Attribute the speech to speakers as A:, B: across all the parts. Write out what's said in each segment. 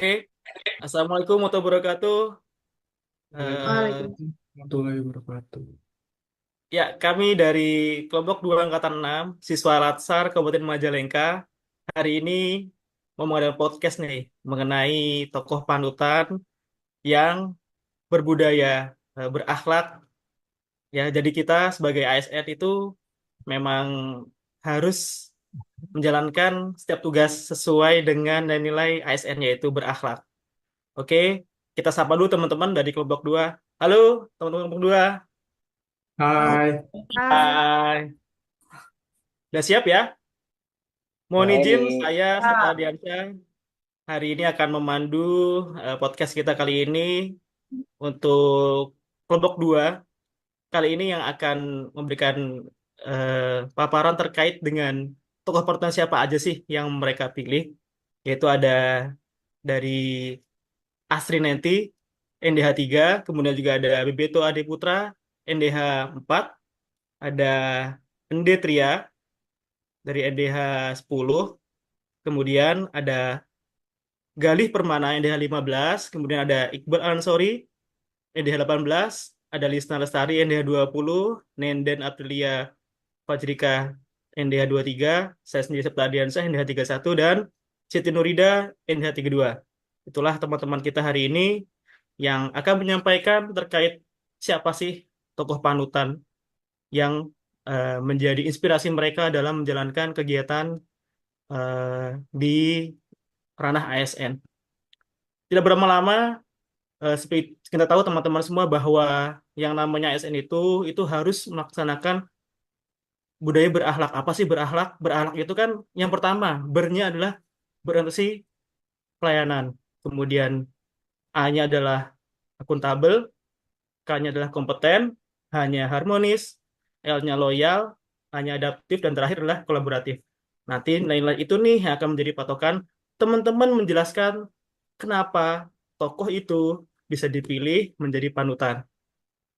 A: Oke, Assalamualaikum warahmatullahi wabarakatuh. Eh,
B: Waalaikumsalam warahmatullahi wabarakatuh.
A: ya, kami dari kelompok 2 Angkatan 6, siswa Latsar Kabupaten Majalengka, hari ini mau mengadakan podcast nih mengenai tokoh panutan yang berbudaya, berakhlak. Ya, jadi kita sebagai ASN itu memang harus menjalankan setiap tugas sesuai dengan nilai ASN yaitu berakhlak. Oke, kita sapa dulu teman-teman dari kelompok 2. Halo, teman-teman kelompok 2.
B: Hai,
C: Hai.
A: Hai, udah siap ya? Mohon izin,
C: Baik.
A: saya Serta
C: Kak.
A: Diansyah hari ini akan memandu podcast kita kali ini untuk kelompok 2. Kali ini yang akan memberikan paparan terkait dengan tokoh panutan siapa aja sih yang mereka pilih. Yaitu ada dari Asri Nenti, NDH 3, kemudian juga ada Bebeto Ade Putra, NDH 4, ada Ende Tria dari NDH 10, kemudian ada Galih Permana NDH 15, kemudian ada Iqbal Ansori NDH 18, ada Lisna Lestari NDH 20, Nenden Aprilia Fajrika NDH 23, saya sendiri Septa Adiansyah NDH 31, dan Siti Nurida NDH 32. Itulah teman-teman kita hari ini yang akan menyampaikan terkait siapa sih tokoh panutan yang menjadi inspirasi mereka dalam menjalankan kegiatan di ranah ASN. Tidak berlama-lama, seperti kita tahu teman-teman semua bahwa yang namanya ASN itu harus melaksanakan budaya berakhlak. Apa sih berakhlak? Berakhlak itu kan yang pertama, bernya adalah berorientasi pelayanan. Kemudian A-nya adalah akuntabel, K-nya adalah kompeten, H-nya harmonis, L-nya loyal, A-nya adaptif, dan terakhir adalah kolaboratif. Nanti nilai-nilai itu nih yang akan menjadi patokan teman-teman menjelaskan kenapa tokoh itu bisa dipilih menjadi panutan.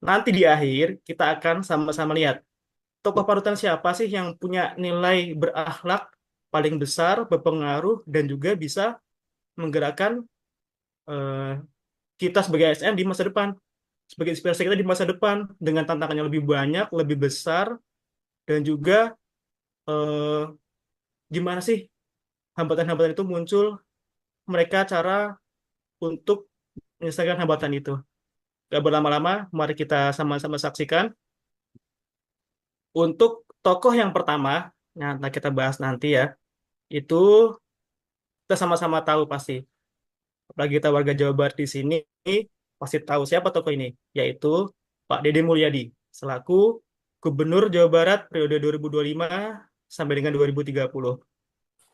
A: Nanti di akhir kita akan sama-sama lihat tokoh panutan siapa sih yang punya nilai berakhlak paling besar, berpengaruh, dan juga bisa menggerakkan eh, kita sebagai ASN di masa depan, sebagai inspirasi kita di masa depan dengan tantangannya lebih banyak, lebih besar, dan juga eh, gimana sih hambatan-hambatan itu muncul, mereka cara untuk menyelesaikan hambatan itu. Gak berlama-lama, mari kita sama-sama saksikan. Untuk tokoh yang pertama, yang akan kita bahas nanti ya, itu kita sama-sama tahu pasti. Apalagi kita warga Jawa Barat di sini, pasti tahu siapa tokoh ini, yaitu Pak Deddy Mulyadi, selaku Gubernur Jawa Barat periode 2025 sampai dengan 2030,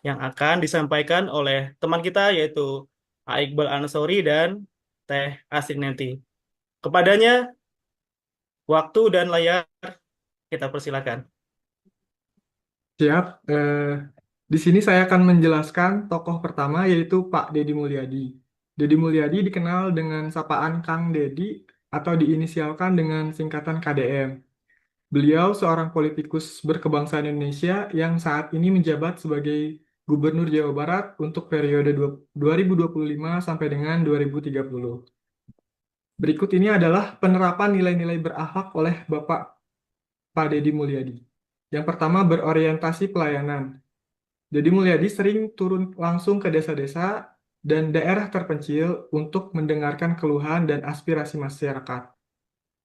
A: yang akan disampaikan oleh teman kita, yaitu Pak Iqbal Ansori dan Teh Asri Nanti. Kepadanya, waktu dan layar kita persilakan.
B: siap. Di sini saya akan menjelaskan tokoh pertama yaitu Pak Deddy Mulyadi. Deddy Mulyadi dikenal dengan sapaan Kang Deddy atau diinisialkan dengan singkatan KDM. Beliau seorang politikus berkebangsaan Indonesia yang saat ini menjabat sebagai Gubernur Jawa Barat untuk periode 2025 sampai dengan 2030. Berikut ini adalah penerapan nilai-nilai berakhlak oleh Bapak Pak Deddy Mulyadi. Yang pertama, berorientasi pelayanan. Deddy Mulyadi sering turun langsung ke desa-desa dan daerah terpencil untuk mendengarkan keluhan dan aspirasi masyarakat.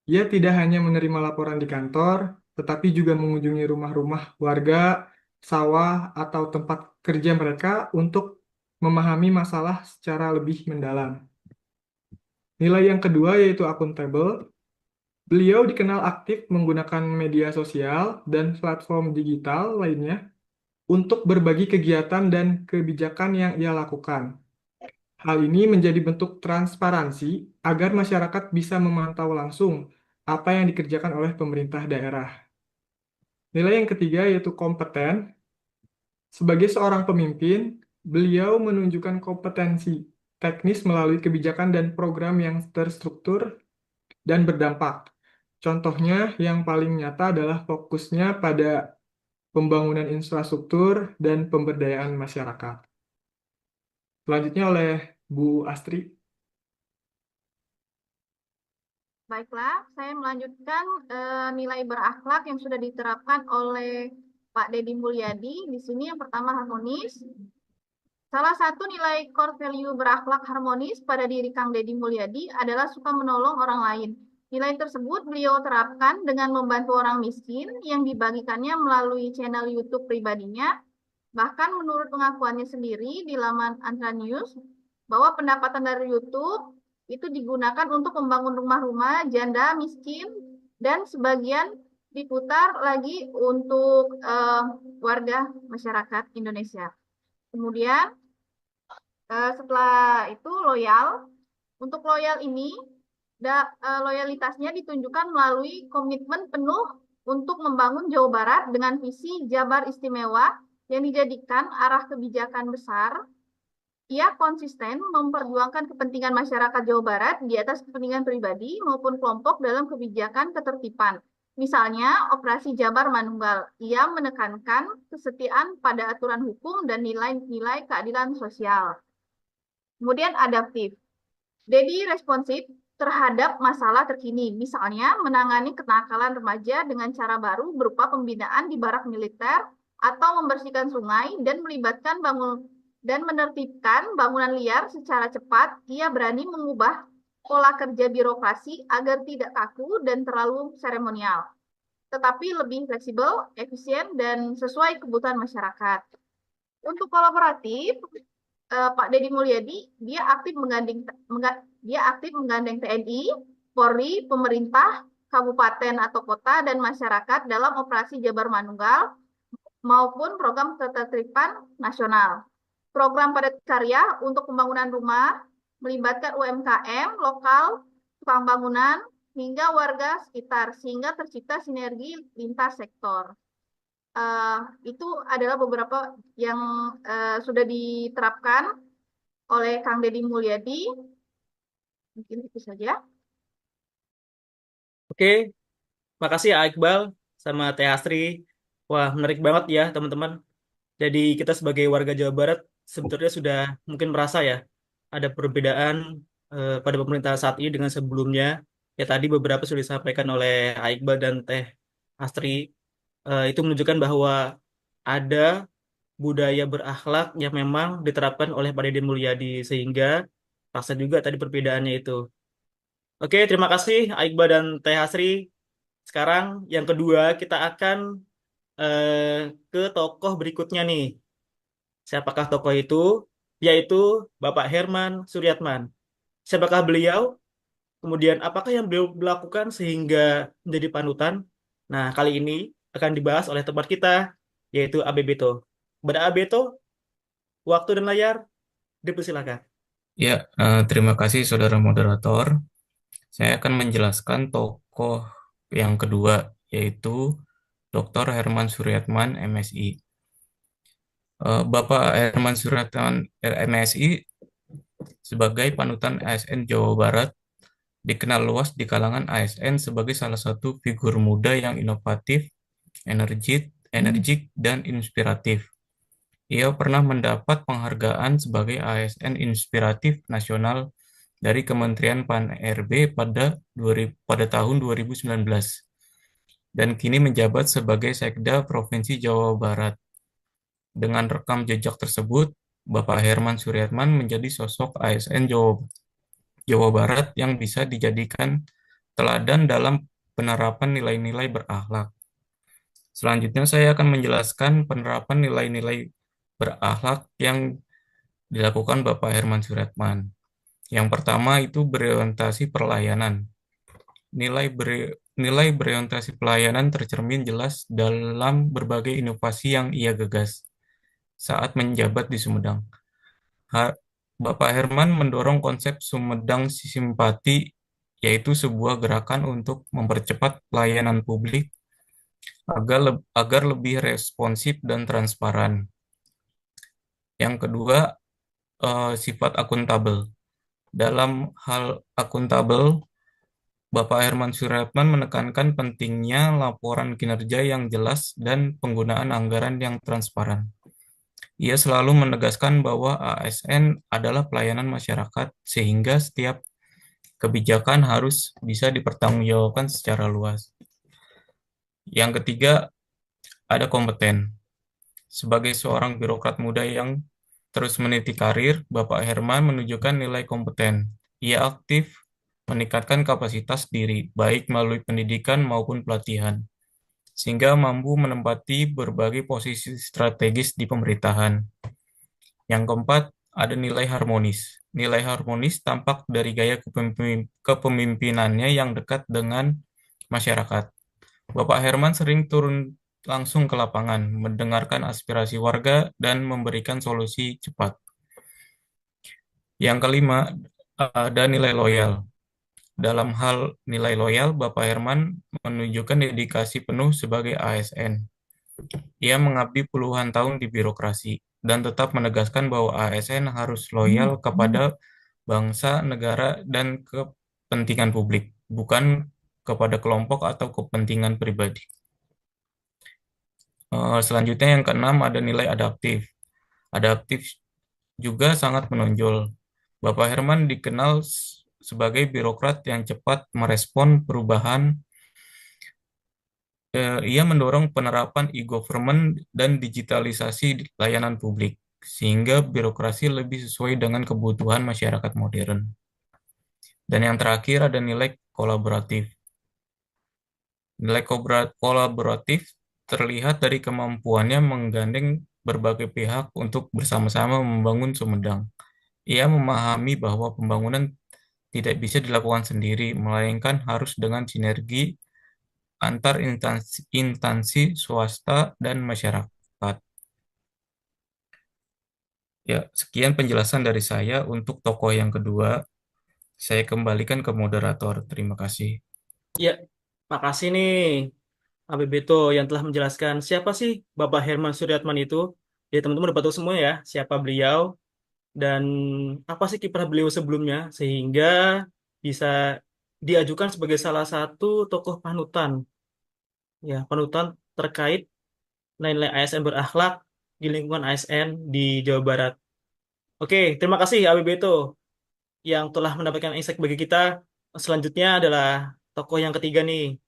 B: Ia tidak hanya menerima laporan di kantor, tetapi juga mengunjungi rumah-rumah warga, sawah, atau tempat kerja mereka untuk memahami masalah secara lebih mendalam. Nilai yang kedua yaitu akuntabel. Beliau dikenal aktif menggunakan media sosial dan platform digital lainnya untuk berbagi kegiatan dan kebijakan yang ia lakukan. Hal ini menjadi bentuk transparansi agar masyarakat bisa memantau langsung apa yang dikerjakan oleh pemerintah daerah. Nilai yang ketiga yaitu kompeten. Sebagai seorang pemimpin, beliau menunjukkan kompetensi teknis melalui kebijakan dan program yang terstruktur dan berdampak. Contohnya yang paling nyata adalah fokusnya pada pembangunan infrastruktur dan pemberdayaan masyarakat. Selanjutnya oleh Bu Astri.
C: Baiklah, saya melanjutkan nilai berakhlak yang sudah diterapkan oleh Pak Deddy Mulyadi. Di sini yang pertama harmonis. Salah satu nilai core value berakhlak harmonis pada diri Kang Deddy Mulyadi adalah suka menolong orang lain. Nilai tersebut beliau terapkan dengan membantu orang miskin yang dibagikannya melalui channel YouTube pribadinya. Bahkan menurut pengakuannya sendiri di laman Andra News, bahwa pendapatan dari YouTube itu digunakan untuk membangun rumah-rumah janda miskin dan sebagian diputar lagi untuk warga masyarakat Indonesia. Kemudian setelah itu loyal. Untuk loyal ini loyalitasnya ditunjukkan melalui komitmen penuh untuk membangun Jawa Barat dengan visi Jabar Istimewa yang dijadikan arah kebijakan besar. Ia konsisten memperjuangkan kepentingan masyarakat Jawa Barat di atas kepentingan pribadi maupun kelompok dalam kebijakan ketertiban. Misalnya, Operasi Jabar Manunggal. Ia menekankan kesetiaan pada aturan hukum dan nilai-nilai keadilan sosial. Kemudian adaptif. Dedi responsif terhadap masalah terkini, misalnya menangani kenakalan remaja dengan cara baru berupa pembinaan di barak militer atau membersihkan sungai dan melibatkan dan menertibkan bangunan liar secara cepat. Ia berani mengubah pola kerja birokrasi agar tidak kaku dan terlalu seremonial, tetapi lebih fleksibel, efisien, dan sesuai kebutuhan masyarakat. Untuk kolaboratif, Pak Deddy Mulyadi dia aktif menggandeng TNI, Polri, pemerintah, kabupaten atau kota dan masyarakat dalam operasi Jabar Manunggal maupun program ketertiban nasional. Program padat karya untuk pembangunan rumah melibatkan UMKM lokal, tukang bangunan hingga warga sekitar sehingga tercipta sinergi lintas sektor. Itu adalah beberapa yang sudah diterapkan oleh Kang Deddy Mulyadi. Mungkin itu saja.
A: Oke, makasih ya Iqbal sama Teh Astri. Wah, menarik banget ya teman-teman. Jadi kita sebagai warga Jawa Barat sebetulnya sudah mungkin merasa ya ada perbedaan pada pemerintahan saat ini dengan sebelumnya. Ya tadi beberapa sudah disampaikan oleh Iqbal dan Teh Astri. Itu menunjukkan bahwa ada budaya berakhlak yang memang diterapkan oleh Pak Deddy Mulyadi sehingga rasa juga tadi perbedaannya itu. Oke, terima kasih Iqbal dan Teh Hasri. Sekarang yang kedua kita akan ke tokoh berikutnya nih. Siapakah tokoh itu? Yaitu Bapak Herman Suryatman. Siapakah beliau? Kemudian apakah yang beliau lakukan sehingga menjadi panutan? Nah, kali ini akan dibahas oleh teman kita, yaitu Abe Beto. Kepada Abe Beto, waktu dan layar dipersilakan.
D: Ya, terima kasih saudara moderator. Saya akan menjelaskan tokoh yang kedua, yaitu Dr. Herman Suryatman, MSI. Bapak Herman Suryatman, MSI, sebagai panutan ASN Jawa Barat, dikenal luas di kalangan ASN sebagai salah satu figur muda yang inovatif, energik, dan inspiratif. Ia pernah mendapat penghargaan sebagai ASN Inspiratif Nasional dari Kementerian Pan-RB pada tahun 2019 dan kini menjabat sebagai Sekda Provinsi Jawa Barat. Dengan rekam jejak tersebut, Bapak Herman Suryatman menjadi sosok ASN Jawa Barat yang bisa dijadikan teladan dalam penerapan nilai-nilai berakhlak. Selanjutnya saya akan menjelaskan penerapan nilai-nilai berakhlak yang dilakukan Bapak Herman Suryatman. Yang pertama itu berorientasi pelayanan. Nilai berorientasi pelayanan tercermin jelas dalam berbagai inovasi yang ia gagas saat menjabat di Sumedang. Bapak Herman mendorong konsep Sumedang Simpati, yaitu sebuah gerakan untuk mempercepat pelayanan publik agar lebih responsif dan transparan. Yang kedua, sifat akuntabel. Dalam hal akuntabel, Bapak Herman Suryatman menekankan pentingnya laporan kinerja yang jelas dan penggunaan anggaran yang transparan. Ia selalu menegaskan bahwa ASN adalah pelayanan masyarakat sehingga setiap kebijakan harus bisa dipertanggungjawabkan secara luas. Yang ketiga, ada kompeten. Sebagai seorang birokrat muda yang terus meniti karir, Bapak Herman menunjukkan nilai kompeten. Ia aktif meningkatkan kapasitas diri, baik melalui pendidikan maupun pelatihan, sehingga mampu menempati berbagai posisi strategis di pemerintahan. Yang keempat, ada nilai harmonis. Nilai harmonis tampak dari gaya kepemimpinannya yang dekat dengan masyarakat. Bapak Herman sering turun langsung ke lapangan, mendengarkan aspirasi warga, dan memberikan solusi cepat. Yang kelima, ada nilai loyal. Dalam hal nilai loyal, Bapak Herman menunjukkan dedikasi penuh sebagai ASN. Ia mengabdi puluhan tahun di birokrasi dan tetap menegaskan bahwa ASN harus loyal kepada bangsa, negara, dan kepentingan publik, bukan kepada kelompok atau kepentingan pribadi. Selanjutnya yang keenam ada nilai adaptif. Adaptif juga sangat menonjol. Bapak Herman dikenal sebagai birokrat yang cepat merespon perubahan. Ia mendorong penerapan e-government dan digitalisasi layanan publik, sehingga birokrasi lebih sesuai dengan kebutuhan masyarakat modern. Dan yang terakhir ada nilai kolaboratif. Nilai kolaboratif terlihat dari kemampuannya menggandeng berbagai pihak untuk bersama-sama membangun Sumedang. Ia memahami bahwa pembangunan tidak bisa dilakukan sendiri, melainkan harus dengan sinergi antar instansi swasta dan masyarakat. Ya, sekian penjelasan dari saya untuk tokoh yang kedua. Saya kembalikan ke moderator. Terima kasih.
A: Ya, makasih nih ABBto yang telah menjelaskan siapa sih Bapak Herman Suryatman itu. Ya, teman-teman udah tahu semua ya siapa beliau dan apa sih kiprah beliau sebelumnya sehingga bisa diajukan sebagai salah satu tokoh panutan, ya panutan terkait nilai ASN berakhlak di lingkungan ASN di Jawa Barat. Oke, terima kasih ABBto yang telah mendapatkan insight bagi kita. Selanjutnya adalah tokoh yang ketiga nih.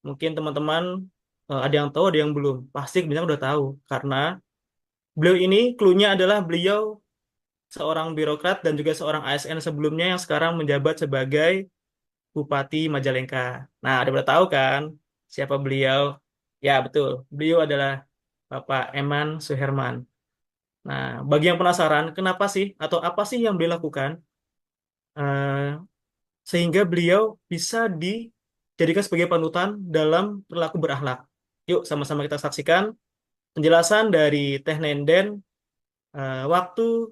A: Mungkin teman-teman ada yang tahu, ada yang belum. Pasti kebanyakan udah tahu karena beliau ini clue-nya adalah beliau seorang birokrat dan juga seorang ASN sebelumnya yang sekarang menjabat sebagai Bupati Majalengka. Nah, ada pada tahu kan siapa beliau? Ya, betul. Beliau adalah Bapak Eman Suherman. Nah, bagi yang penasaran, kenapa sih atau apa sih yang beliau lakukan sehingga beliau bisa dijadikan sebagai panutan dalam perilaku berakhlak? Yuk, sama-sama kita saksikan penjelasan dari Teh Nenden, waktu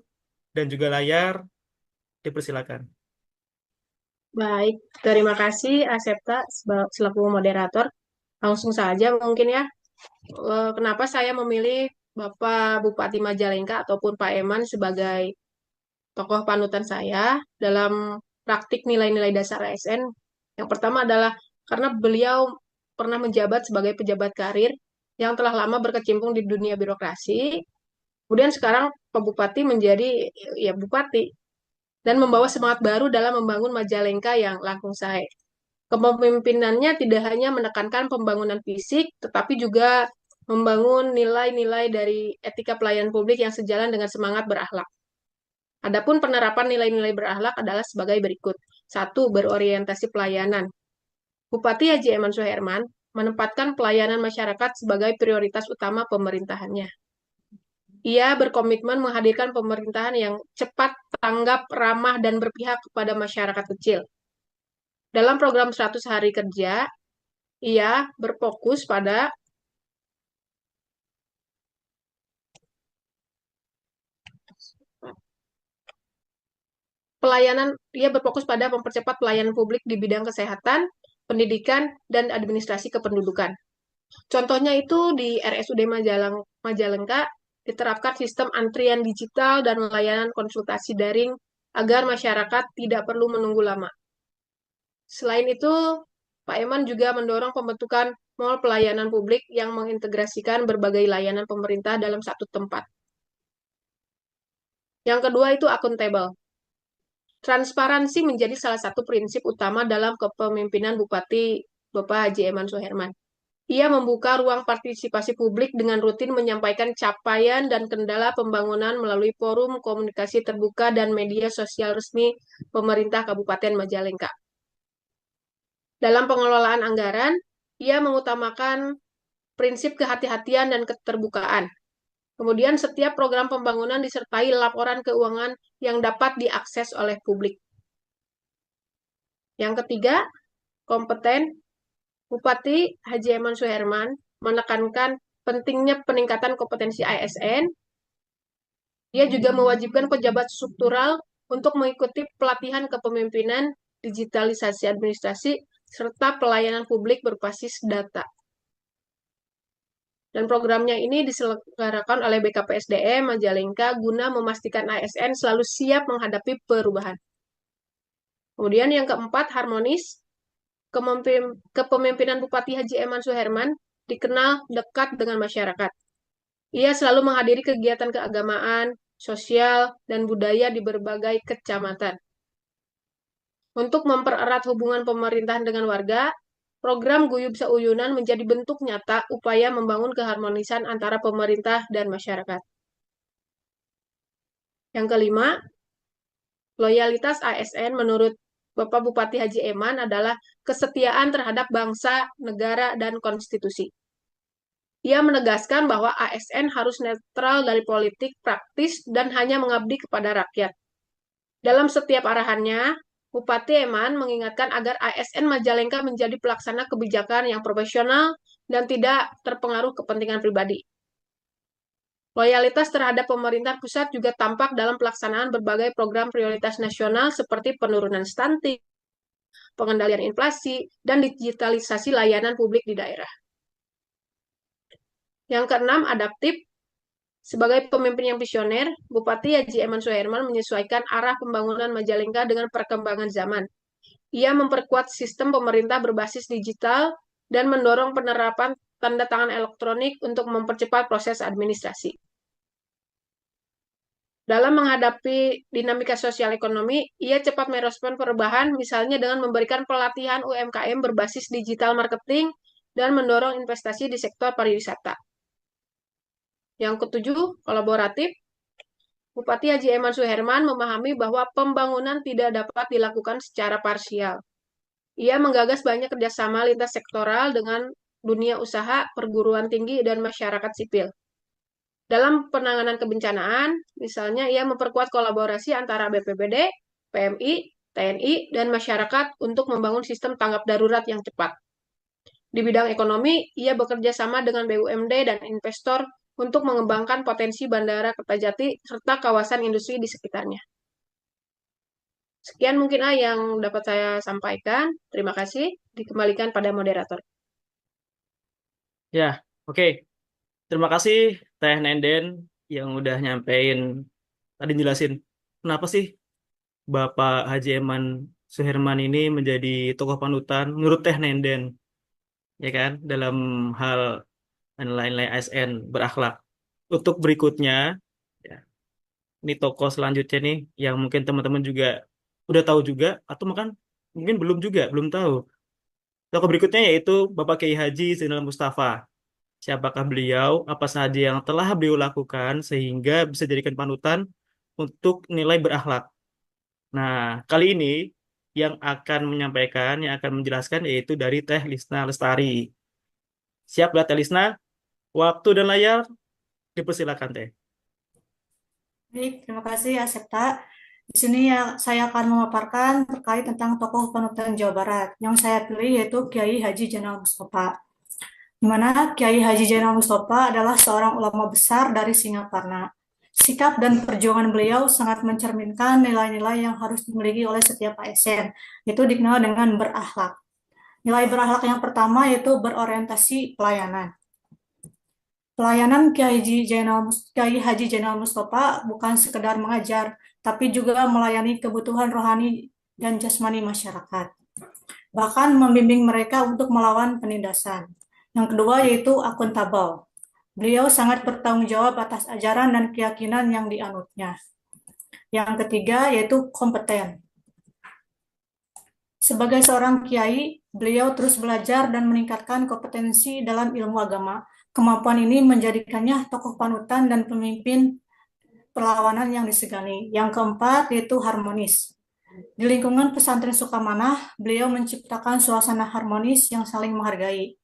A: dan juga layar. Dipersilakan.
E: Baik, terima kasih Asepta selaku moderator. Langsung saja mungkin ya, kenapa saya memilih Bapak Bupati Majalengka ataupun Pak Eman sebagai tokoh panutan saya dalam praktik nilai-nilai dasar ASN. Yang pertama adalah karena beliau pernah menjabat sebagai pejabat karir yang telah lama berkecimpung di dunia birokrasi. Kemudian sekarang Pak Bupati menjadi ya bupati dan membawa semangat baru dalam membangun Majalengka yang langkung sae. Kepemimpinannya tidak hanya menekankan pembangunan fisik, tetapi juga membangun nilai-nilai dari etika pelayanan publik yang sejalan dengan semangat berakhlak. Adapun penerapan nilai-nilai berakhlak adalah sebagai berikut. Satu, berorientasi pelayanan. Bupati Haji Eman Suherman menempatkan pelayanan masyarakat sebagai prioritas utama pemerintahannya. Ia berkomitmen menghadirkan pemerintahan yang cepat, tanggap, ramah, dan berpihak kepada masyarakat kecil. Dalam program 100 hari kerja, ia berfokus pada mempercepat pelayanan publik di bidang kesehatan, pendidikan, dan administrasi kependudukan. Contohnya itu di RSUD Majalengka diterapkan sistem antrian digital dan layanan konsultasi daring agar masyarakat tidak perlu menunggu lama. Selain itu, Pak Eman juga mendorong pembentukan mall pelayanan publik yang mengintegrasikan berbagai layanan pemerintah dalam satu tempat. Yang kedua itu akuntabel. Transparansi menjadi salah satu prinsip utama dalam kepemimpinan Bupati Bapak Haji Eman Suherman. Ia membuka ruang partisipasi publik dengan rutin menyampaikan capaian dan kendala pembangunan melalui forum komunikasi terbuka dan media sosial resmi pemerintah Kabupaten Majalengka. Dalam pengelolaan anggaran, ia mengutamakan prinsip kehati-hatian dan keterbukaan. Kemudian setiap program pembangunan disertai laporan keuangan yang dapat diakses oleh publik. Yang ketiga, kompeten. Bupati Haji Eman Suherman menekankan pentingnya peningkatan kompetensi ASN. Dia juga mewajibkan pejabat struktural untuk mengikuti pelatihan kepemimpinan, digitalisasi administrasi, serta pelayanan publik berbasis data. Dan programnya ini diselenggarakan oleh BKPSDM Majalengka guna memastikan ASN selalu siap menghadapi perubahan. Kemudian yang keempat, harmonis. Kepemimpinan Bupati Haji Eman Suherman dikenal dekat dengan masyarakat. Ia selalu menghadiri kegiatan keagamaan, sosial, dan budaya di berbagai kecamatan. Untuk mempererat hubungan pemerintahan dengan warga, program Guyub Sauyunan menjadi bentuk nyata upaya membangun keharmonisan antara pemerintah dan masyarakat. Yang kelima, loyalitas ASN menurut Bapak Bupati Haji Eman adalah kesetiaan terhadap bangsa, negara, dan konstitusi. Ia menegaskan bahwa ASN harus netral dari politik praktis dan hanya mengabdi kepada rakyat. Dalam setiap arahannya, Bupati Eman mengingatkan agar ASN Majalengka menjadi pelaksana kebijakan yang profesional dan tidak terpengaruh kepentingan pribadi. Loyalitas terhadap pemerintah pusat juga tampak dalam pelaksanaan berbagai program prioritas nasional seperti penurunan stunting, pengendalian inflasi, dan digitalisasi layanan publik di daerah. Yang keenam, adaptif. Sebagai pemimpin yang visioner, Bupati Haji Eman Suherman menyesuaikan arah pembangunan Majalengka dengan perkembangan zaman. Ia memperkuat sistem pemerintah berbasis digital dan mendorong penerapan tanda tangan elektronik untuk mempercepat proses administrasi. Dalam menghadapi dinamika sosial ekonomi, ia cepat merespon perubahan, misalnya dengan memberikan pelatihan UMKM berbasis digital marketing dan mendorong investasi di sektor pariwisata. Yang ketujuh, kolaboratif. Bupati Haji Eman Suherman memahami bahwa pembangunan tidak dapat dilakukan secara parsial. Ia menggagas banyak kerjasama lintas sektoral dengan dunia usaha, perguruan tinggi, dan masyarakat sipil. Dalam penanganan kebencanaan, misalnya ia memperkuat kolaborasi antara BPBD, PMI, TNI, dan masyarakat untuk membangun sistem tanggap darurat yang cepat. Di bidang ekonomi, ia bekerja sama dengan BUMD dan investor untuk mengembangkan potensi Bandara Kertajati serta kawasan industri di sekitarnya. Sekian mungkin yang dapat saya sampaikan. Terima kasih. Dikembalikan pada moderator.
A: Ya, oke. Terima kasih Teh Nenden yang udah nyampein tadi jelasin kenapa sih Bapak Haji Eman Suherman ini menjadi tokoh panutan menurut Teh Nenden, ya kan, dalam hal nilai-nilai ASN berakhlak. Untuk berikutnya, ya, ini tokoh selanjutnya nih yang mungkin teman-teman juga udah tahu juga atau mungkin belum tahu. Tokoh berikutnya yaitu Bapak Kiai Haji Zainal Mustafa. Siapakah beliau? Apa saja yang telah beliau lakukan sehingga bisa dijadikan panutan untuk nilai berakhlak? Nah, kali ini yang akan menyampaikan, yang akan menjelaskan yaitu dari Teh Lisna Lestari. Siap, Teh Lisna? Waktu dan layar dipersilakan, Teh.
F: Baik, terima kasih Asepta. Di sini ya saya akan memaparkan terkait tentang tokoh panutan Jawa Barat. Yang saya pilih yaitu Kiai Haji Zainal Mustafa. Di mana Kiai Haji Zainal Mustafa adalah seorang ulama besar dari Singaparna. Sikap dan perjuangan beliau sangat mencerminkan nilai-nilai yang harus dimiliki oleh setiap ASN, yaitu dikenal dengan berakhlak. Nilai berakhlak yang pertama yaitu berorientasi pelayanan. Pelayanan Kiai Haji Zainal Mustafa bukan sekedar mengajar, tapi juga melayani kebutuhan rohani dan jasmani masyarakat. Bahkan membimbing mereka untuk melawan penindasan. Yang kedua yaitu akuntabel. Beliau sangat bertanggung jawab atas ajaran dan keyakinan yang dianutnya. Yang ketiga yaitu kompeten. Sebagai seorang kiai, beliau terus belajar dan meningkatkan kompetensi dalam ilmu agama. Kemampuan ini menjadikannya tokoh panutan dan pemimpin perlawanan yang disegani. Yang keempat yaitu harmonis. Di lingkungan pesantren Sukamanah, beliau menciptakan suasana harmonis yang saling menghargai.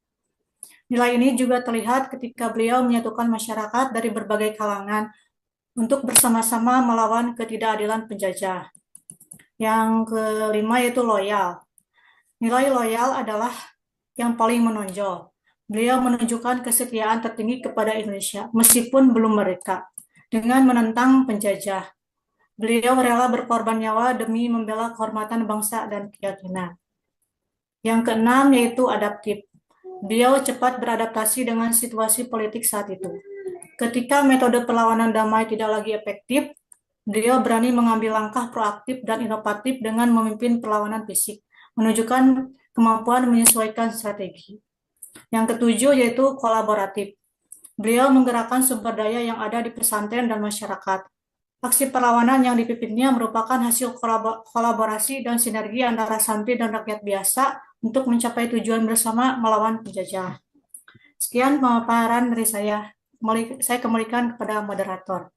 F: Nilai ini juga terlihat ketika beliau menyatukan masyarakat dari berbagai kalangan untuk bersama-sama melawan ketidakadilan penjajah. Yang kelima yaitu loyal. Nilai loyal adalah yang paling menonjol. Beliau menunjukkan kesetiaan tertinggi kepada Indonesia, meskipun belum merdeka, dengan menentang penjajah. Beliau rela berkorban nyawa demi membela kehormatan bangsa dan keyakinan. Yang keenam yaitu adaptif. Beliau cepat beradaptasi dengan situasi politik saat itu. Ketika metode perlawanan damai tidak lagi efektif, beliau berani mengambil langkah proaktif dan inovatif dengan memimpin perlawanan fisik, menunjukkan kemampuan menyesuaikan strategi. Yang ketujuh yaitu kolaboratif. Beliau menggerakkan sumber daya yang ada di pesantren dan masyarakat. Aksi perlawanan yang dipimpinnya merupakan hasil kolaborasi dan sinergi antara santri dan rakyat biasa untuk mencapai tujuan bersama melawan penjajah. Sekian pemaparan dari saya. Saya kembalikan kepada moderator.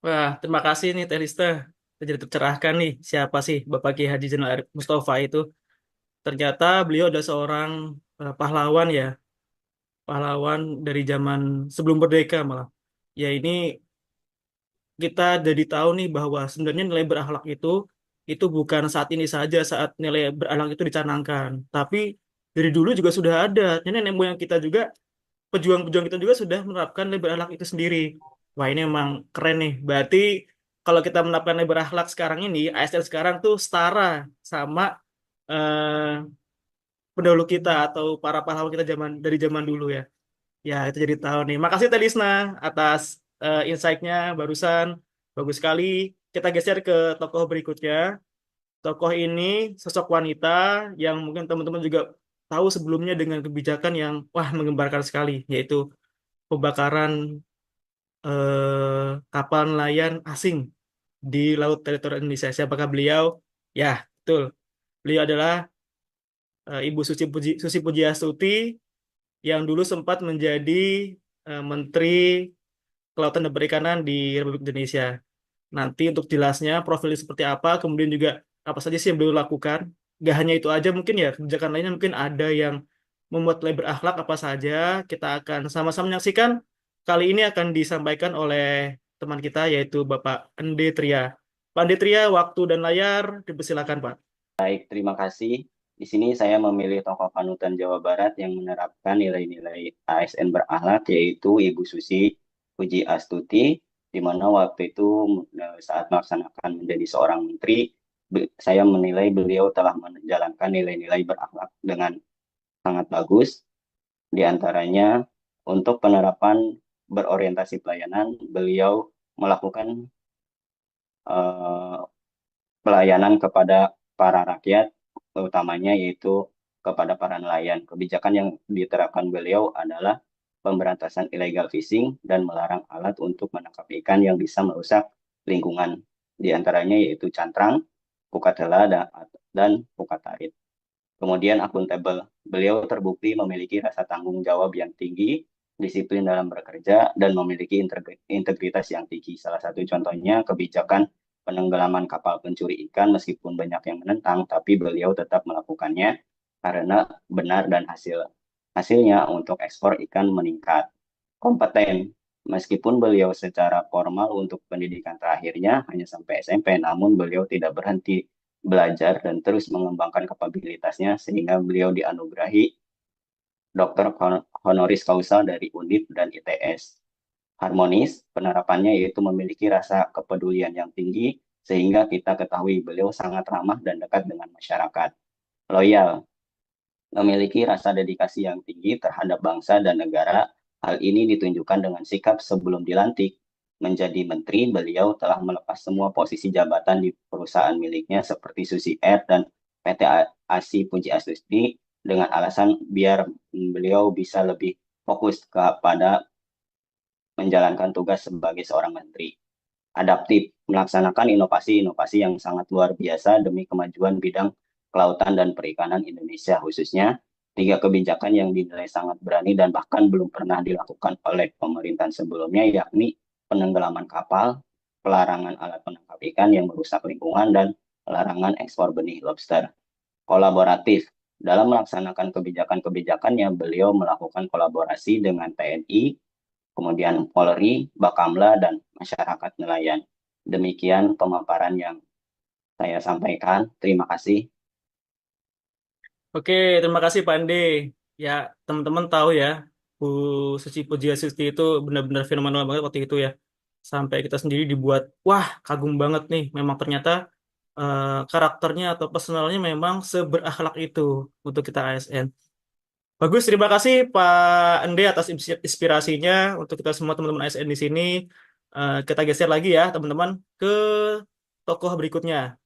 A: Wah, terima kasih nih Teh Lista. Jadi tercerahkan nih siapa sih Bapak Kiai Haji Zainal Arif Mustafa itu. Ternyata beliau adalah seorang pahlawan ya, pahlawan dari zaman sebelum merdeka malah. Ya ini kita jadi tahu nih bahwa sebenarnya nilai berakhlak itu bukan saat ini saja saat nilai berakhlak itu dicanangkan, tapi dari dulu juga sudah ada. Jadi nenek moyang kita juga, pejuang-pejuang kita juga sudah menerapkan nilai berakhlak itu sendiri. Wah ini emang keren nih. Berarti kalau kita menerapkan nilai berakhlak sekarang ini, ASN sekarang tuh setara sama eh, pendahulu kita atau para pahlawan kita dari zaman dulu ya. Ya, itu jadi tahu nih. Makasih Teh Lisna atas insight-nya barusan. Bagus sekali. Kita geser ke tokoh berikutnya. Tokoh ini sosok wanita yang mungkin teman-teman juga tahu sebelumnya dengan kebijakan yang wah menggembarkan sekali, yaitu pembakaran kapal nelayan asing di laut teritorial Indonesia. Siapakah beliau? Ya, betul. Beliau adalah Ibu Susi Pujiastuti yang dulu sempat menjadi Menteri Kelautan dan Perikanan di Republik Indonesia. Nanti untuk jelasnya profilnya seperti apa, kemudian juga apa saja sih yang beliau lakukan. Gak hanya itu aja mungkin ya, kebijakan lainnya mungkin ada yang membuat nilai berakhlak apa saja. Kita akan sama-sama menyaksikan. Kali ini akan disampaikan oleh teman kita yaitu Bapak Ende Tria. Pak Ende Tria, waktu dan layar dipersilakan Pak.
G: Baik, terima kasih. Di sini saya memilih tokoh panutan Jawa Barat yang menerapkan nilai-nilai ASN berakhlak, yaitu Ibu Susi Pujiastuti, di mana waktu itu saat melaksanakan menjadi seorang menteri, saya menilai beliau telah menjalankan nilai-nilai berakhlak dengan sangat bagus. Di antaranya untuk penerapan berorientasi pelayanan, beliau melakukan pelayanan kepada para rakyat, utamanya yaitu kepada para nelayan. Kebijakan yang diterapkan beliau adalah pemberantasan illegal fishing dan melarang alat untuk menangkap ikan yang bisa merusak lingkungan. Di antaranya yaitu cantrang, pukat hela, dan pukat tarit. Kemudian akuntabel. Beliau terbukti memiliki rasa tanggung jawab yang tinggi, disiplin dalam bekerja, dan memiliki integritas yang tinggi. Salah satu contohnya kebijakan penenggelaman kapal pencuri ikan meskipun banyak yang menentang, tapi beliau tetap melakukannya karena benar dan hasilnya untuk ekspor ikan meningkat. Kompeten. Meskipun beliau secara formal untuk pendidikan terakhirnya hanya sampai SMP, namun beliau tidak berhenti belajar dan terus mengembangkan kapabilitasnya sehingga beliau dianugerahi doktor honoris causa dari Undip dan ITS. Harmonis, penerapannya yaitu memiliki rasa kepedulian yang tinggi sehingga kita ketahui beliau sangat ramah dan dekat dengan masyarakat. Loyal, memiliki rasa dedikasi yang tinggi terhadap bangsa dan negara. Hal ini ditunjukkan dengan sikap sebelum dilantik menjadi menteri, beliau telah melepas semua posisi jabatan di perusahaan miliknya seperti Susi Air dan PT ASI Pujiastuti dengan alasan biar beliau bisa lebih fokus kepada menjalankan tugas sebagai seorang menteri. adaptif, melaksanakan inovasi-inovasi yang sangat luar biasa demi kemajuan bidang kelautan dan perikanan Indonesia, khususnya 3 kebijakan yang dinilai sangat berani dan bahkan belum pernah dilakukan oleh pemerintahan sebelumnya, yakni penenggelaman kapal, pelarangan alat penangkap ikan yang merusak lingkungan, dan larangan ekspor benih lobster. Kolaboratif. Dalam melaksanakan kebijakan-kebijakannya, beliau melakukan kolaborasi dengan TNI, kemudian Polri, Bakamla, dan masyarakat nelayan. Demikian pemaparan yang saya sampaikan. Terima kasih.
A: Oke, terima kasih Pak Ande. Ya, teman-teman tahu ya, Bu Suci Pujiastuti itu benar-benar fenomenal banget waktu itu ya. Sampai kita sendiri dibuat, wah kagum banget nih. Memang ternyata karakternya atau personalnya memang seberakhlak itu untuk kita ASN. Bagus, terima kasih Pak Ande atas inspirasinya untuk kita semua teman-teman ASN di sini. Kita geser lagi ya teman-teman ke tokoh berikutnya.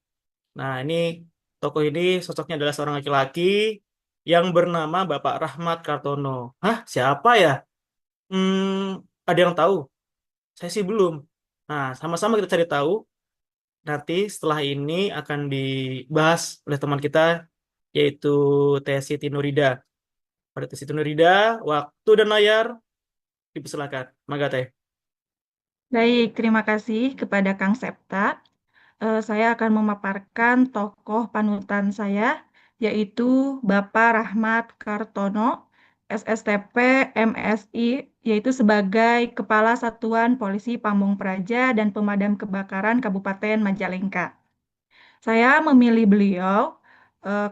A: Nah, ini tokoh ini sosoknya adalah seorang laki-laki yang bernama Bapak Rahmat Kartono. Hah, siapa ya? Ada yang tahu? Saya sih belum. Nah, sama-sama kita cari tahu. Nanti setelah ini akan dibahas oleh teman kita, yaitu Teh Siti Nurida. Pada Teh Siti Nurida, waktu dan layar dipersilakan. Mangga Teh.
H: Baik, terima kasih kepada Kang Septa. Saya akan memaparkan tokoh panutan saya, yaitu Bapak Rahmat Kartono, SSTP MSI, yaitu sebagai Kepala Satuan Polisi Pamung Praja dan Pemadam Kebakaran Kabupaten Majalengka. Saya memilih beliau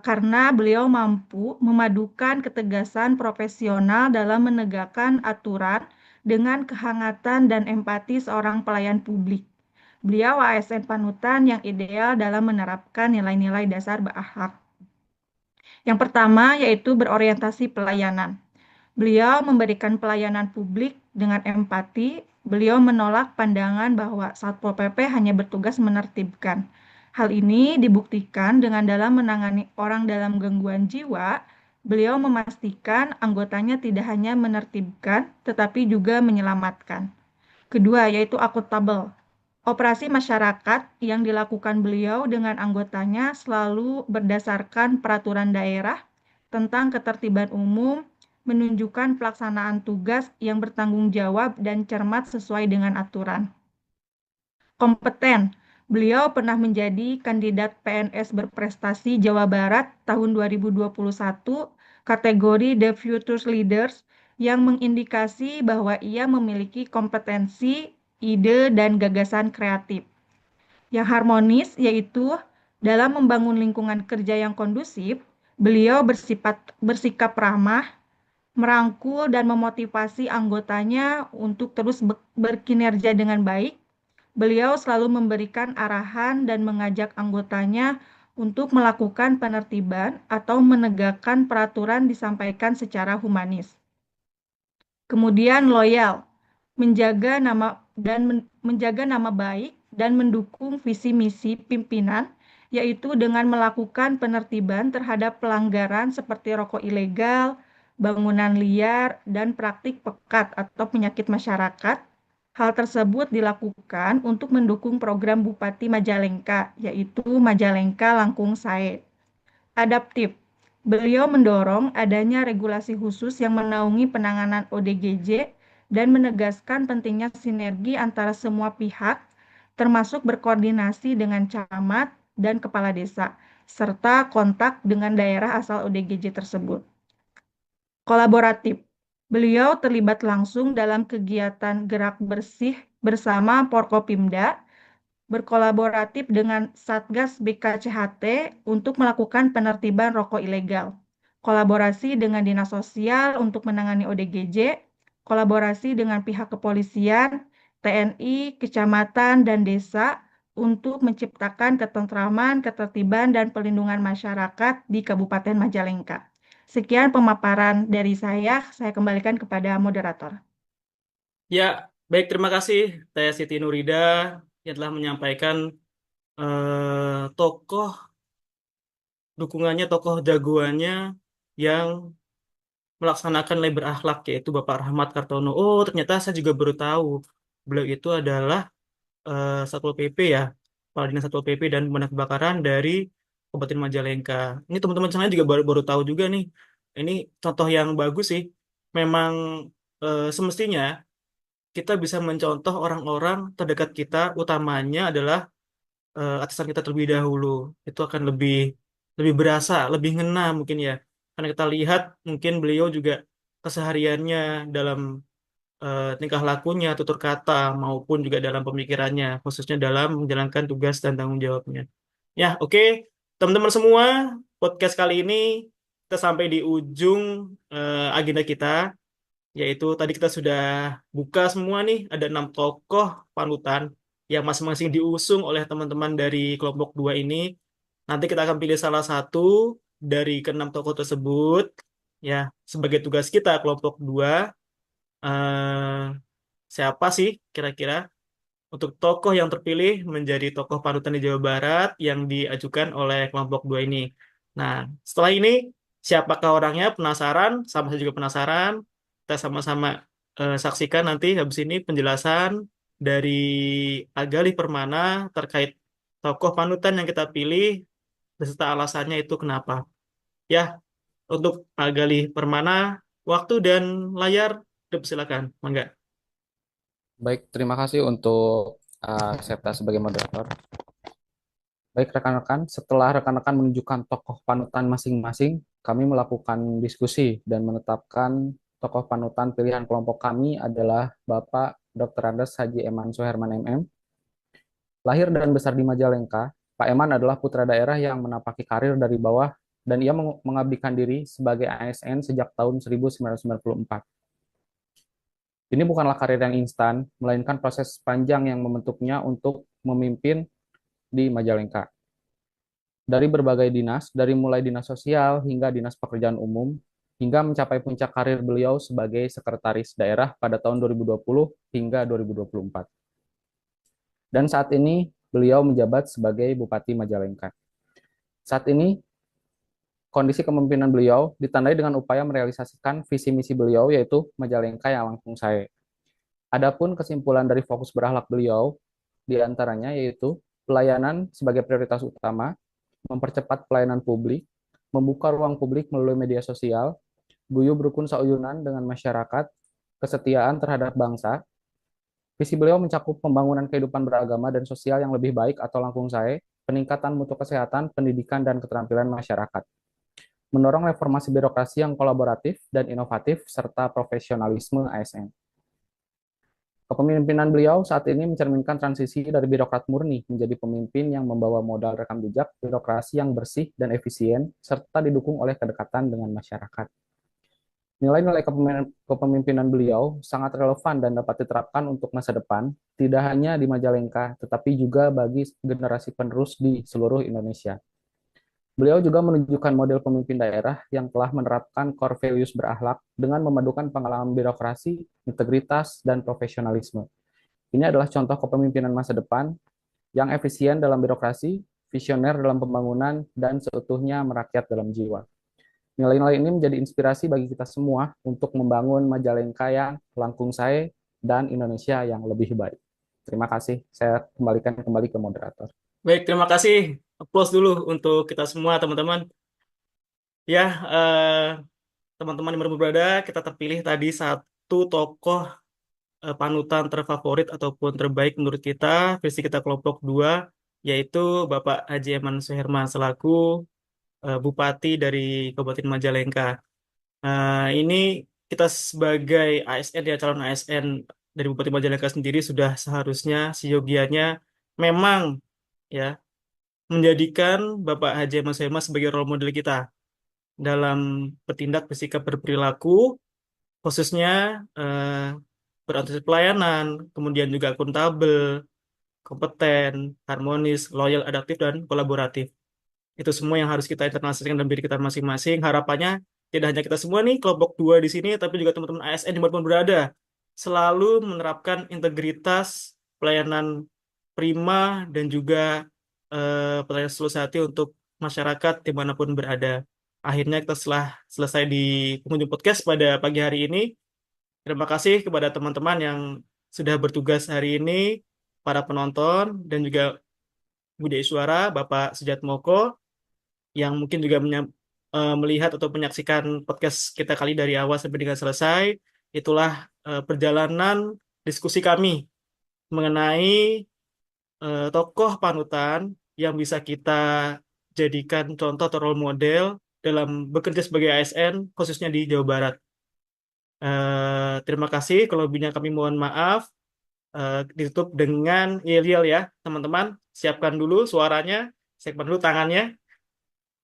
H: karena beliau mampu memadukan ketegasan profesional dalam menegakkan aturan dengan kehangatan dan empati seorang pelayan publik. Beliau ASN panutan yang ideal dalam menerapkan nilai-nilai dasar berakhlak. Yang pertama yaitu berorientasi pelayanan. Beliau memberikan pelayanan publik dengan empati. Beliau menolak pandangan bahwa Satpol PP hanya bertugas menertibkan. Hal ini dibuktikan dengan dalam menangani orang dalam gangguan jiwa. Beliau memastikan anggotanya tidak hanya menertibkan, tetapi juga menyelamatkan. Kedua, yaitu akuntabel. Operasi masyarakat yang dilakukan beliau dengan anggotanya selalu berdasarkan peraturan daerah tentang ketertiban umum, menunjukkan pelaksanaan tugas yang bertanggung jawab dan cermat sesuai dengan aturan. Kompeten. Beliau pernah menjadi kandidat PNS berprestasi Jawa Barat tahun 2021 kategori The Future Leaders yang mengindikasi bahwa ia memiliki kompetensi, ide, dan gagasan kreatif. Yang harmonis yaitu dalam membangun lingkungan kerja yang kondusif, beliau bersikap ramah, merangkul dan memotivasi anggotanya untuk terus berkinerja dengan baik. Beliau selalu memberikan arahan dan mengajak anggotanya untuk melakukan penertiban atau menegakkan peraturan disampaikan secara humanis. Kemudian loyal, menjaga nama baik dan mendukung visi misi pimpinan, yaitu dengan melakukan penertiban terhadap pelanggaran seperti rokok ilegal, bangunan liar, dan praktik pekat atau penyakit masyarakat. Hal tersebut dilakukan untuk mendukung program Bupati Majalengka, yaitu Majalengka Langkung Sae. Adaptif. Beliau mendorong adanya regulasi khusus yang menaungi penanganan ODGJ dan menegaskan pentingnya sinergi antara semua pihak, termasuk berkoordinasi dengan camat dan kepala desa, serta kontak dengan daerah asal ODGJ tersebut. Kolaboratif. Beliau terlibat langsung dalam kegiatan gerak bersih bersama Porkopimda, berkolaboratif dengan Satgas BKCHT untuk melakukan penertiban rokok ilegal, kolaborasi dengan Dinas Sosial untuk menangani ODGJ, kolaborasi dengan pihak kepolisian, TNI, kecamatan, dan desa untuk menciptakan ketentraman, ketertiban, dan perlindungan masyarakat di Kabupaten Majalengka. Sekian pemaparan dari saya kembalikan kepada moderator.
A: Ya, baik, terima kasih Teh Siti Nurida yang telah menyampaikan tokoh dukungannya, tokoh jagoannya yang melaksanakan nilai berakhlak, yaitu Bapak Rahmat Kartono. Oh, ternyata saya juga baru tahu beliau itu adalah Satpol PP ya, Kepala Dinas Satpol PP dan Pemadam Kebakaran dari Kabupaten Majalengka. Ini teman-teman sana juga baru tahu juga nih. Ini contoh yang bagus sih. Memang semestinya kita bisa mencontoh orang-orang terdekat kita, utamanya adalah atasan kita terlebih dahulu. Itu akan lebih lebih berasa, lebih ngena mungkin ya. Karena kita lihat mungkin beliau juga kesehariannya dalam tingkah lakunya, tutur kata, maupun juga dalam pemikirannya, khususnya dalam menjalankan tugas dan tanggung jawabnya. Ya, oke. Teman-teman semua, podcast kali ini kita sampai di ujung agenda kita, yaitu tadi kita sudah buka semua nih, ada 6 tokoh panutan yang masing-masing diusung oleh teman-teman dari kelompok 2 ini. Nanti kita akan pilih salah satu dari ke-6 tokoh tersebut, ya, sebagai tugas kita kelompok 2. eh, Siapa sih kira-kira untuk tokoh yang terpilih menjadi tokoh panutan di Jawa Barat yang diajukan oleh kelompok 2 ini. Nah, setelah ini siapakah orangnya? Penasaran? Sama saya juga penasaran. Kita sama-sama saksikan nanti habis ini penjelasan dari Agali Permana terkait tokoh panutan yang kita pilih beserta alasannya itu kenapa. Ya, untuk Agali Permana, waktu dan layar dipersilakan. Mangga.
I: Baik, terima kasih untuk Septa sebagai moderator. Baik rekan-rekan, setelah rekan-rekan menunjukkan tokoh panutan masing-masing, kami melakukan diskusi dan menetapkan tokoh panutan pilihan kelompok kami adalah Bapak Dr. Andes Haji Eman Suherman MM. Lahir dan besar di Majalengka, Pak Eman adalah putra daerah yang menapaki karir dari bawah dan ia mengabdikan diri sebagai ASN sejak tahun 1994. Ini bukanlah karir yang instan, melainkan proses panjang yang membentuknya untuk memimpin di Majalengka. Dari berbagai dinas, dari mulai dinas sosial hingga dinas pekerjaan umum, hingga mencapai puncak karir beliau sebagai sekretaris daerah pada tahun 2020 hingga 2024. Dan saat ini beliau menjabat sebagai Bupati Majalengka. Saat ini kondisi kepemimpinan beliau ditandai dengan upaya merealisasikan visi misi beliau yaitu Majalengka yang langkung sae. Adapun kesimpulan dari fokus berakhlak beliau diantaranya yaitu pelayanan sebagai prioritas utama, mempercepat pelayanan publik, membuka ruang publik melalui media sosial, guyub rukun sauyunan dengan masyarakat, kesetiaan terhadap bangsa. Visi beliau mencakup pembangunan kehidupan beragama dan sosial yang lebih baik atau langkung sae, peningkatan mutu kesehatan, pendidikan, dan keterampilan masyarakat. Mendorong reformasi birokrasi yang kolaboratif dan inovatif, serta profesionalisme ASN. Kepemimpinan beliau saat ini mencerminkan transisi dari birokrat murni menjadi pemimpin yang membawa modal rekam jejak birokrasi yang bersih dan efisien, serta didukung oleh kedekatan dengan masyarakat. Nilai-nilai kepemimpinan beliau sangat relevan dan dapat diterapkan untuk masa depan, tidak hanya di Majalengka, tetapi juga bagi generasi penerus di seluruh Indonesia. Beliau juga menunjukkan model pemimpin daerah yang telah menerapkan core values berakhlak dengan memadukan pengalaman birokrasi, integritas, dan profesionalisme. Ini adalah contoh kepemimpinan masa depan yang efisien dalam birokrasi, visioner dalam pembangunan, dan seutuhnya merakyat dalam jiwa. Nilai-nilai ini menjadi inspirasi bagi kita semua untuk membangun Majalengka yang langkung sae dan Indonesia yang lebih baik. Terima kasih. Saya kembalikan kembali ke moderator.
A: Baik, terima kasih. Applause dulu untuk kita semua, teman-teman. Ya, teman-teman yang baru berada, kita terpilih tadi satu tokoh panutan terfavorit ataupun terbaik menurut kita, versi kita kelompok 2, yaitu Bapak Haji Eman Suherman selaku Bupati dari Kabupaten Majalengka. Ini kita sebagai ASN ya, calon ASN dari Bupati Majalengka sendiri sudah seharusnya seyogianya memang ya menjadikan Bapak Haji Eman Suherman sebagai role model kita dalam bertindak, bersikap, berperilaku, khususnya berorientasi pelayanan, kemudian juga akuntabel, kompeten, harmonis, loyal, adaptif, dan kolaboratif. Itu semua yang harus kita internalisasikan dalam diri kita masing-masing. Harapannya tidak hanya kita semua nih, kelompok 2 di sini, tapi juga teman-teman ASN dimanapun berada, selalu menerapkan integritas, pelayanan prima, dan juga pelayanan setulus hati untuk masyarakat dimanapun berada. Akhirnya kita setelah selesai di pengunjung podcast pada pagi hari ini. Terima kasih kepada teman-teman yang sudah bertugas hari ini, para penonton dan juga Budi Iswara, Bapak Sujatmoko yang mungkin juga melihat atau menyaksikan podcast kita kali dari awal sampai dengan selesai. Itulah perjalanan diskusi kami mengenai tokoh panutan yang bisa kita jadikan contoh atau role model dalam bekerja sebagai ASN, khususnya di Jawa Barat. Terima kasih. Kalau lebihnya kami mohon maaf. Ditutup dengan yel-yel ya, teman-teman. Siapkan dulu suaranya, siapkan dulu tangannya.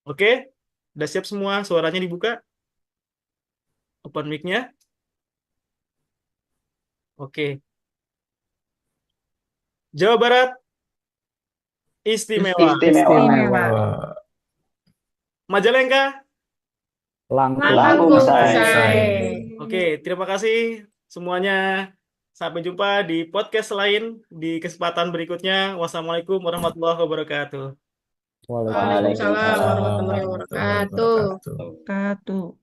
A: Oke, udah siap semua, suaranya dibuka. Open mic-nya. Oke. Jawa Barat istimewa.
G: Istimewa.
H: Istimewa.
A: Majalengka.
I: Langkung
G: Langkung
E: Say.
G: say.
A: Oke, terima kasih semuanya. Sampai jumpa di podcast lain di kesempatan berikutnya. Wassalamualaikum warahmatullahi wabarakatuh.
E: Waalaikumsalam warahmatullahi wabarakatuh.
H: Katu.